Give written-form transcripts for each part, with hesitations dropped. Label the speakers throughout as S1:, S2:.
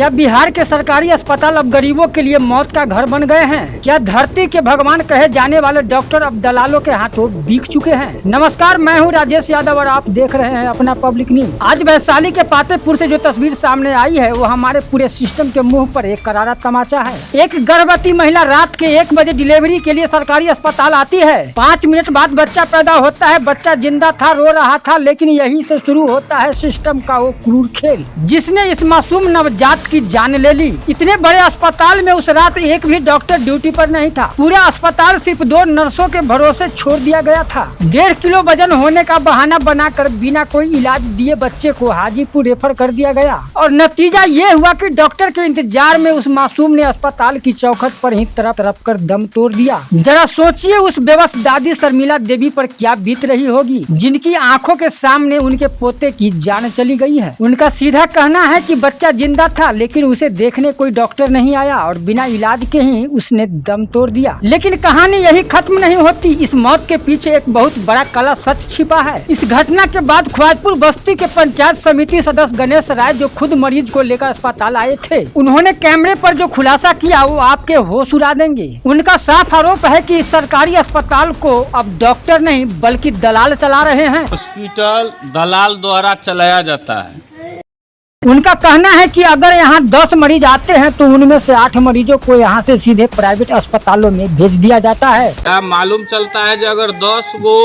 S1: क्या बिहार के सरकारी अस्पताल अब गरीबों के लिए मौत का घर बन गए हैं? क्या धरती के भगवान कहे जाने वाले डॉक्टर अब दलालों के हाथों बिक चुके हैं? नमस्कार, मैं हूं राजेश यादव और आप देख रहे हैं अपना पब्लिक न्यूज। आज वैशाली के पातेपुर से जो तस्वीर सामने आई है वो हमारे पूरे सिस्टम के मुंह पर एक करारा तमाचा है। एक गर्भवती महिला रात के 1 बजे डिलीवरी के लिए सरकारी अस्पताल आती है। 5 मिनट बाद बच्चा पैदा होता है। बच्चा जिंदा था, रो रहा था, लेकिन यही से शुरू होता है सिस्टम का वो क्रूर खेल जिसने इस मासूम नवजात की जान ले ली। इतने बड़े अस्पताल में उस रात एक भी डॉक्टर ड्यूटी पर नहीं था। पूरा अस्पताल सिर्फ 2 नर्सों के भरोसे छोड़ दिया गया था। 1.5 किलो वजन होने का बहाना बनाकर बिना कोई इलाज दिए बच्चे को हाजीपुर रेफर कर दिया गया और नतीजा ये हुआ कि डॉक्टर के इंतजार में उस मासूम ने अस्पताल की चौखट पर ही तरफ तरफ कर दम तोड़ दिया। जरा सोचिए उस बेबस दादी शर्मिला देवी पर क्या बीत रही होगी, जिनकी आंखों के सामने उनके पोते की जान चली गई है। उनका सीधा कहना है कि बच्चा जिंदा था, लेकिन उसे देखने कोई डॉक्टर नहीं आया और बिना इलाज के ही उसने दम तोड़ दिया। लेकिन कहानी यही खत्म नहीं होती। इस मौत के पीछे एक बहुत बड़ा काला सच छिपा है। इस घटना के बाद ख्वाजपुर बस्ती के पंचायत समिति सदस्य गणेश राय, जो खुद मरीज को लेकर अस्पताल आए थे, उन्होंने कैमरे पर जो खुलासा किया वो आपके होश उड़ा देंगे। उनका साफ आरोप है कि इस सरकारी अस्पताल को अब डॉक्टर नहीं बल्कि दलाल चला रहे हैं।
S2: हॉस्पिटल दलाल द्वारा चलाया जाता है।
S1: उनका कहना है कि अगर यहाँ 10 मरीज आते हैं तो उनमें से 8 मरीजों को यहाँ से सीधे प्राइवेट अस्पतालों में भेज दिया जाता है।
S2: मालूम चलता है कि अगर 10 गो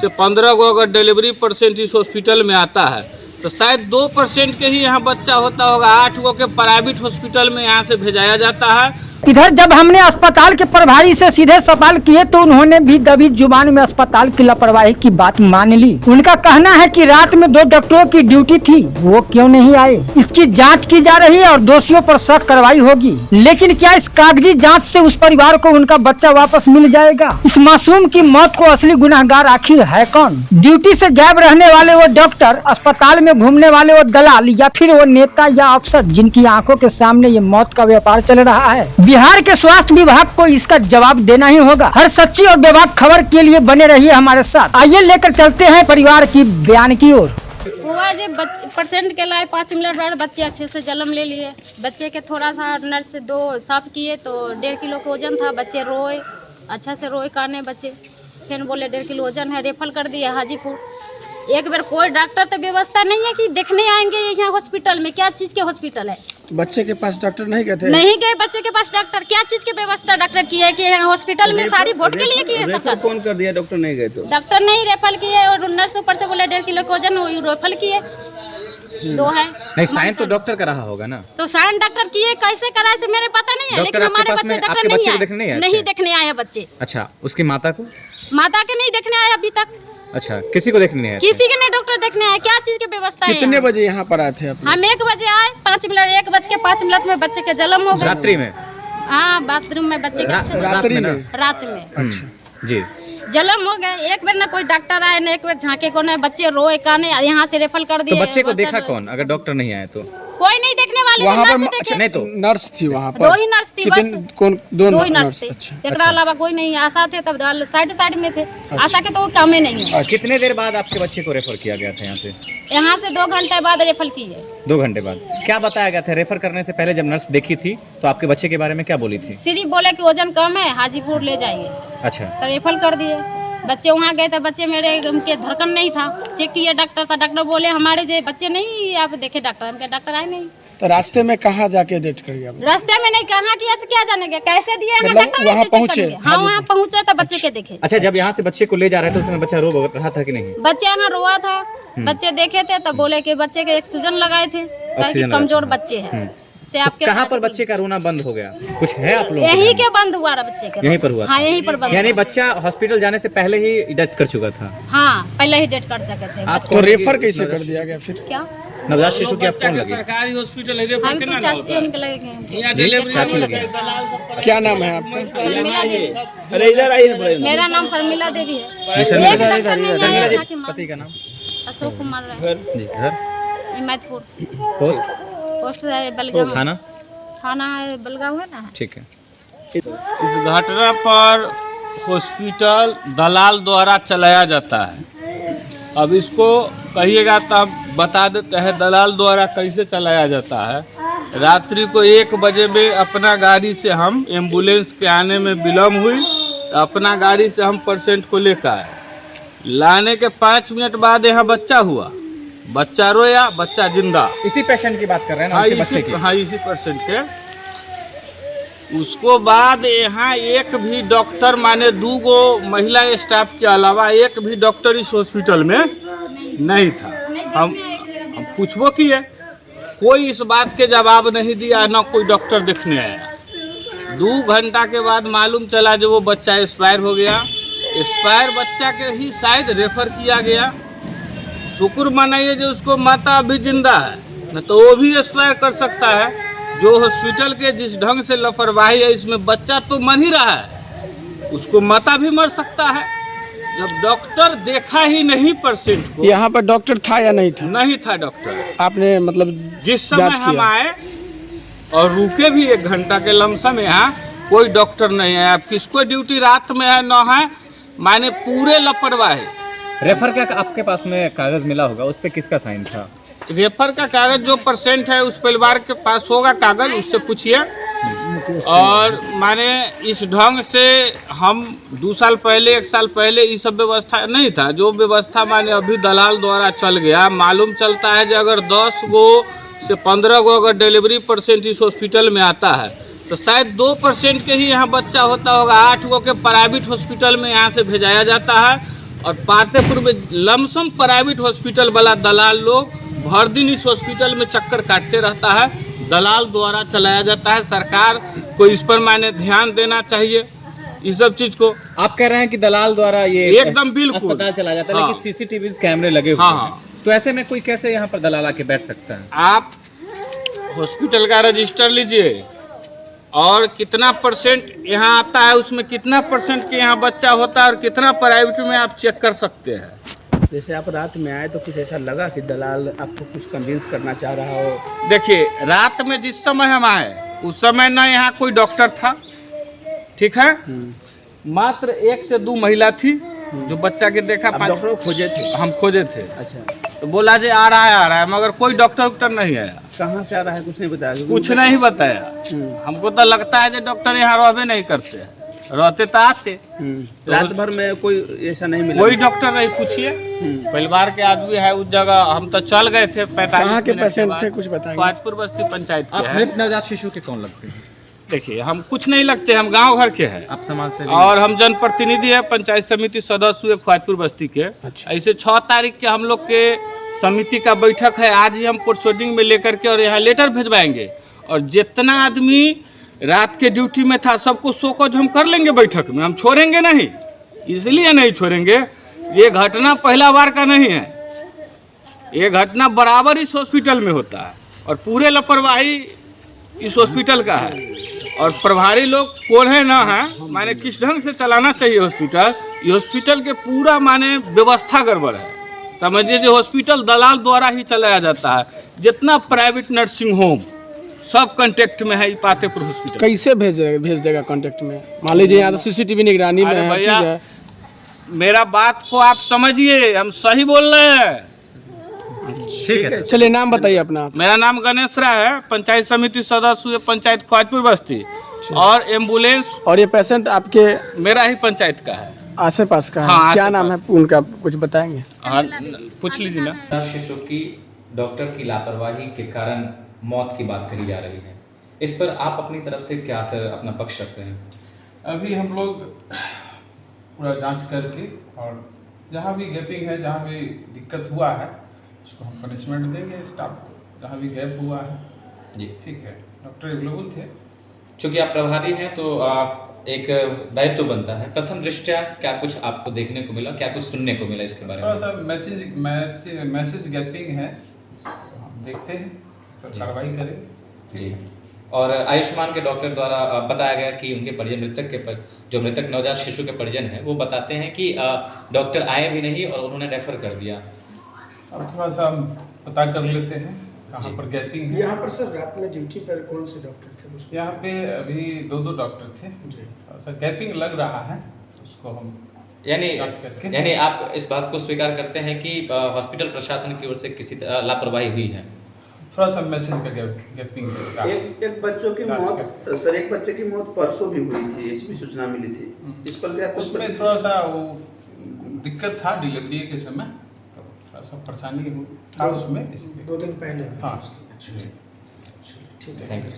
S2: से 15 गो अगर डिलीवरी % इस हॉस्पिटल में आता है तो शायद 2% के ही यहाँ बच्चा होता होगा। 8 गो के प्राइवेट हॉस्पिटल में यहाँ से भेजाया जाता है।
S1: इधर जब हमने अस्पताल के प्रभारी से सीधे सवाल किए तो उन्होंने भी दबी जुबान में अस्पताल की लापरवाही की बात मान ली। उनका कहना है कि रात में 2 डॉक्टरों की ड्यूटी थी, वो क्यों नहीं आए, इसकी जांच की जा रही है और दोषियों पर सख्त कार्रवाई होगी। लेकिन क्या इस कागजी जांच से उस परिवार को उनका बच्चा वापस मिल जाएगा? इस मासूम की मौत को असली गुनहगार आखिर है कौन? ड्यूटी से गायब रहने वाले वो डॉक्टर, अस्पताल में घूमने वाले वो दलाल, या फिर वो नेता या अफसर जिनकी आंखों के सामने ये मौत का व्यापार चल रहा है? बिहार के स्वास्थ्य विभाग को इसका जवाब देना ही होगा। हर सच्ची और बेबाक खबर के लिए बने रहिए हमारे साथ। आइए लेकर चलते हैं परिवार की बयान की ओर।
S3: हुआ जब पेशेंट के लाए 5 मिनट बाद बच्चे अच्छे से जन्म ले लिए। बच्चे के थोड़ा सा नर्स से 2 साफ किए तो 1.5 किलो का वजन था। बच्चे रोए, अच्छा से रोए काने बच्चे। फिर बोले 1.5 किलो वजन है, रेफर कर दिया हाजीपुर। एक बार कोई डॉक्टर तो व्यवस्था नहीं है कि देखने आएंगे यहाँ हॉस्पिटल में। क्या चीज के हॉस्पिटल है?
S4: बच्चे के पास डॉक्टर नहीं गए थे?
S3: नहीं गए बच्चे के पास डॉक्टर। क्या चीज की व्यवस्था डॉक्टर की है कि यहाँ हॉस्पिटल में सारी वोट के लिए किए?
S4: रेफर कौन कर दिया? डॉक्टर नहीं गए तो?
S3: डॉक्टर नहीं रेफर किए और नर्स ऊपर से बोले 1.5 किलो का वजन रेफर किए। 2 है
S5: नहीं, साइन तो डॉक्टर का रहा होगा ना?
S3: तो साइन डॉक्टर किए, कैसे कराए से मेरे पता नहीं है। लेकिन हमारे बच्चे डॉक्टर नहीं देखने आए बच्चे।
S5: अच्छा, उसकी माता को?
S3: माता के नहीं देखने आए अभी तक।
S5: अच्छा, किसी को देखने नहीं आया?
S3: किसी के नहीं डॉक्टर देखने आए। क्या चीज की व्यवस्था है?
S4: कितने बजे यहाँ पर आए थे आप?
S3: हम 1 बजे आए। 1 बज के 5 मिनट में बच्चे के जन्म हो गया।
S5: रात्रि में?
S3: हाँ, बाथरूम में बच्चे के अच्छे से रात में
S4: अच्छा
S5: जी
S3: जन्म हो गए। एक बार ना कोई डॉक्टर आए, ना एक बार झांके को, ना बच्चे रोए काने, यहाँ से रेफर कर दिए।
S5: तो बच्चे को देखा कौन अगर डॉक्टर नहीं आए तो?
S3: कोई नहीं देखने वाले।
S4: वहाँ पर
S3: अच्छा,
S5: नहीं तो
S4: नर्स थी वहाँ पर?
S3: 2 ही नर्स थी बस।
S4: कौन? 2
S3: ही नर्स थे।
S4: अच्छा,
S3: एक अलावा कोई नहीं। आशा थे तब साइड में थे। आशा के तो वो काम ही नहीं है।
S5: कितने देर बाद आपके बच्चे को रेफर किया गया था यहाँ से?
S3: यहाँ से 2 घंटे बाद रेफर किए।
S5: 2 घंटे बाद क्या बताया गया था? रेफर करने से पहले जब नर्स देखी थी तो आपके बच्चे के बारे में क्या बोली थी?
S3: सिर्फ बोले कि वजन कम है, हाजीपुर ले जाइए।
S5: अच्छा,
S3: तो रेफर कर दिए। बच्चे वहाँ गए तो बच्चे मेरे उनके धड़कन नहीं था। चेक किए डॉक्टर, तो डॉक्टर बोले हमारे जो बच्चे नहीं, आप देखे डॉक्टर। हमके डॉक्टर आए नहीं।
S4: तो रास्ते में कहाँ जाके डेट करिए?
S3: रास्ते में नहीं, कहाँ किया से क्या जानेंगे, कैसे दिए?
S4: मतलब वहाँ पहुँचे?
S3: हाँ, वहाँ पहुँचे तो बच्चे के देखे।
S5: अच्छा, जब यहाँ से बच्चे को ले जा रहे थे उस समय बच्चा रो रहा था कि नहीं?
S3: बच्चे यहाँ रोआ था। बच्चे देखे थे तो बोले कि बच्चे के एक सूजन लगाए थे, कमजोर बच्चे हैं।
S5: तो कहाँ पर बच्चे का रोना बंद हो गया? कुछ है आप लोग?
S3: यहीं के बंद हुआ रहा बच्चे के।
S5: यहीं पर हुआ?
S3: हाँ, यहीं पर बंद।
S5: यानी बच्चा हॉस्पिटल जाने से पहले ही डेथ कर चुका था?
S3: हाँ, पहले ही डेथ कर सके थे।
S4: आपको रेफर कैसे कर दिया गया फिर?
S3: क्या
S5: नवजात शिशु की आप कौन लगी?
S2: सरकारी हॉस्पिटल
S3: हम तो चाची उनके लगे।
S5: चाची लगे।
S4: क्या नाम है आपका?
S3: शर्मिला देवी।
S4: अरे इधर आइए।
S3: मेरा नाम शर्मिला देवी है।
S5: पति का नाम?
S3: अशोक कुमार राय
S5: जी। घर?
S3: हिमायतपुर।
S5: पोस्ट
S3: बलगांव।
S5: थाना
S3: बलगांव है ना।
S5: ठीक है।
S2: इस घटना पर हॉस्पिटल दलाल द्वारा चलाया जाता है। अब इसको कहिएगा तो हम बता देते हैं दलाल द्वारा कैसे चलाया जाता है। रात्रि को 1 बजे में अपना गाड़ी से हम एम्बुलेंस के आने में विलम्ब हुई, तो अपना गाड़ी से हम पेशेंट को लेकर आए। लाने के 5 मिनट बाद यहाँ बच्चा हुआ, बच्चा रोया, बच्चा जिंदा।
S5: इसी पेशेंट की बात कर रहे हैं ना,
S2: हाँ
S5: इसी बच्चे की?
S2: हाँ, इसी पेशेंट के। उसको बाद यहाँ एक भी डॉक्टर, माने 2 गो महिला स्टाफ के अलावा एक भी डॉक्टर इस हॉस्पिटल में नहीं था। हम पूछबो किए, कोई इस बात के जवाब नहीं दिया, ना कोई डॉक्टर देखने आया। 2 घंटा के बाद मालूम चला जो वो बच्चा एक्सपायर हो गया। एक्सपायर बच्चा के ही शायद रेफर किया गया। शुक्र मनाइए जो उसको माता अभी जिंदा है, न तो वो भी एक्सपायर कर सकता है। जो हॉस्पिटल के जिस ढंग से लापरवाही है, इसमें बच्चा तो मर ही रहा है, उसको माता भी मर सकता है। जब डॉक्टर देखा ही नहीं पेशेंट को।
S4: यहाँ पर डॉक्टर था या नहीं था?
S2: नहीं था डॉक्टर।
S4: आपने मतलब
S2: जिस समय हम आए और रुके भी 1 घंटा के लमसम, यहाँ कोई डॉक्टर नहीं है। अब किसको ड्यूटी रात में है न है, माने पूरे लापरवाही।
S5: रेफर का आपके पास में कागज मिला होगा, उस पर किसका साइन था?
S2: रेफर का कागज जो पेशेंट है उस परिवार के पास होगा कागज, उससे पूछिए। और माने इस ढंग से हम 2 साल पहले 1 साल पहले ये सब व्यवस्था नहीं था। जो व्यवस्था माने अभी दलाल द्वारा चल गया। मालूम चलता है कि अगर 10 गो से 15 गो अगर डिलीवरी पेशेंट इस हॉस्पिटल में आता है, तो शायद 2% के ही यहाँ बच्चा होता होगा। 8 गो के प्राइवेट हॉस्पिटल में यहाँ से भेजाया जाता है। और पातेपुर में लमसम प्राइवेट हॉस्पिटल वाला दलाल लोग भर दिन इस हॉस्पिटल में चक्कर काटते रहता है। दलाल द्वारा चलाया जाता है। सरकार को इस पर माने ध्यान देना चाहिए, इस सब चीज को।
S5: आप कह रहे हैं कि दलाल द्वारा ये
S2: एकदम बिल्कुल
S5: अस्पताल चला जाता है।
S2: हाँ।
S5: लेकिन सीसीटीवी कैमरे लगे हुए
S2: हाँ।
S5: हैं, तो ऐसे में कोई कैसे यहाँ पर दलाल आके बैठ सकता है?
S2: आप हॉस्पिटल का रजिस्टर लीजिए और कितना % यहाँ आता है, उसमें कितना % के यहाँ बच्चा होता है और कितना प्राइवेट में आप चेक कर सकते हैं।
S4: जैसे आप रात में आए तो कुछ ऐसा लगा कि दलाल आपको कुछ कन्विंस करना चाह रहा हो?
S2: देखिए, रात में जिस समय हम आए उस समय न यहाँ कोई डॉक्टर था, ठीक है। मात्र 1 से 2 महिला थी जो बच्चा के देखा।
S4: डॉक्टर को खोजे थे?
S2: हम खोजे थे।
S4: अच्छा,
S2: तो बोला जे आ रहा है, मगर कोई डॉक्टर नहीं आया।
S4: कहाँ से आ रहा है कुछ नहीं बताया?
S2: कुछ नहीं बताया। हमको तो लगता है जो डॉक्टर यहाँ रहबे नहीं करते, रहते तो आते।
S4: रात भर में कोई ऐसा नहीं मिला?
S2: कोई डॉक्टर नहीं, पूछिए। परिवार के आदमी है उस जगह। हम तो चल गए थे 45
S4: कहाँ के
S2: मिनट
S4: पेशेंट
S2: बाद।
S4: थे, कुछ बताएंगे?
S2: ख्वाजपुर बस्ती पंचायत के
S5: आप
S2: हैं।
S5: मृत नवजात शिशु के कौन लगते हैं?
S2: देखिए, हम कुछ नहीं लगते, हम गांव घर के हैं।
S5: आप समाज से
S2: और हम जनप्रतिनिधि है, पंचायत समिति सदस्य हुए ख्वाजपुर बस्ती के।
S4: अच्छा।
S2: ऐसे 6 तारीख के हम लोग के समिति का बैठक है। आज ही हम प्रोसीडिंग में लेकर के और यहाँ लेटर भिजवाएंगे। और जितना आदमी रात के ड्यूटी में था सबको शोकज हम कर लेंगे बैठक में, हम छोड़ेंगे नहीं। इसलिए नहीं छोड़ेंगे, ये घटना पहला बार का नहीं है। ये घटना बराबर इस हॉस्पिटल में होता है और पूरे लापरवाही इस हॉस्पिटल का है। और प्रभारी लोग कौन है ना है, माने किस ढंग से चलाना चाहिए हॉस्पिटल। ये हॉस्पिटल के पूरा माने व्यवस्था गड़बड़ है। समझिए जो हॉस्पिटल दलाल द्वारा ही चलाया जाता है। जितना प्राइवेट नर्सिंग होम सब कांटेक्ट में है पातेपुर हॉस्पिटल।
S4: कैसे भेज देगा कांटेक्ट में? मान लीजिए यहाँ तो सीसीटीवी निगरानी में है,
S2: भैया,
S4: चीज़ है।
S2: मेरा बात को आप समझिए, हम सही बोल रहे हैं।
S5: ठीक है।
S4: चलिए, नाम बताइए अपना।
S2: मेरा नाम गणेश राय है, पंचायत समिति सदस्य हुए पंचायत ख्वाजपुर बस्ती। और एम्बुलेंस
S4: और ये पेशेंट आपके
S2: मेरा ही पंचायत का है,
S4: आसे पास का है?
S2: हाँ,
S4: क्या
S2: आसे
S4: नाम है उनका, कुछ बताएंगे?
S2: हाँ, पूछ लीजिए ना।
S5: शिशु की डॉक्टर की लापरवाही के कारण मौत की बात कही जा रही है, इस पर आप अपनी तरफ से क्या सर अपना पक्ष रखते हैं?
S6: अभी हम लोग पूरा जांच करके और जहाँ भी गैपिंग है, जहाँ भी दिक्कत हुआ है, उसको हम पनिशमेंट देंगे स्टाफ को। जहाँ भी गैप हुआ है
S5: जी
S6: ठीक है, डॉक्टर अवेलेबल थे।
S5: चूँकि आप प्रभारी हैं तो आप एक दायित्व तो बनता है। प्रथम दृष्टया क्या कुछ आपको देखने को मिला, क्या कुछ सुनने को मिला इसके बारे में?
S6: थोड़ा सा मैसेज गैपिंग है, हम देखते हैं, कार्रवाई करेंगे।
S5: जी। और आयुष्मान के डॉक्टर द्वारा बताया गया कि उनके परिजन जो मृतक नवजात शिशु के परिजन हैं वो बताते हैं कि डॉक्टर आए भी नहीं और उन्होंने रेफर कर दिया।
S6: अब थोड़ा सा हम पता कर लेते हैं कहाँ पर गैपिंग है।
S4: यहाँ पर सर रात में ड्यूटी पर कौन से डॉक्टर थे?
S6: यहाँ पे अभी 2 डॉक्टर थे जी। थोड़ा सा गैपिंग लग रहा है, उसको हम
S5: यानी आप इस बात को स्वीकार करते हैं कि हॉस्पिटल प्रशासन की ओर से किसी लापरवाही हुई है?
S6: थोड़ा सा मैसेज का गैपिंग
S4: एक बच्चों की मौत सर, एक बच्चे की मौत परसों भी हुई थी, ऐसी भी सूचना मिली थी। इस पर क्या कुछ
S6: उसमें थोड़ा सा वो दिक्कत था डिलीवरी के समय, तो थोड़ा सा परेशानी था उसमें, इसलिए
S1: 2 दिन पहले।
S6: हाँ।
S5: ठीक है, थैंक यू।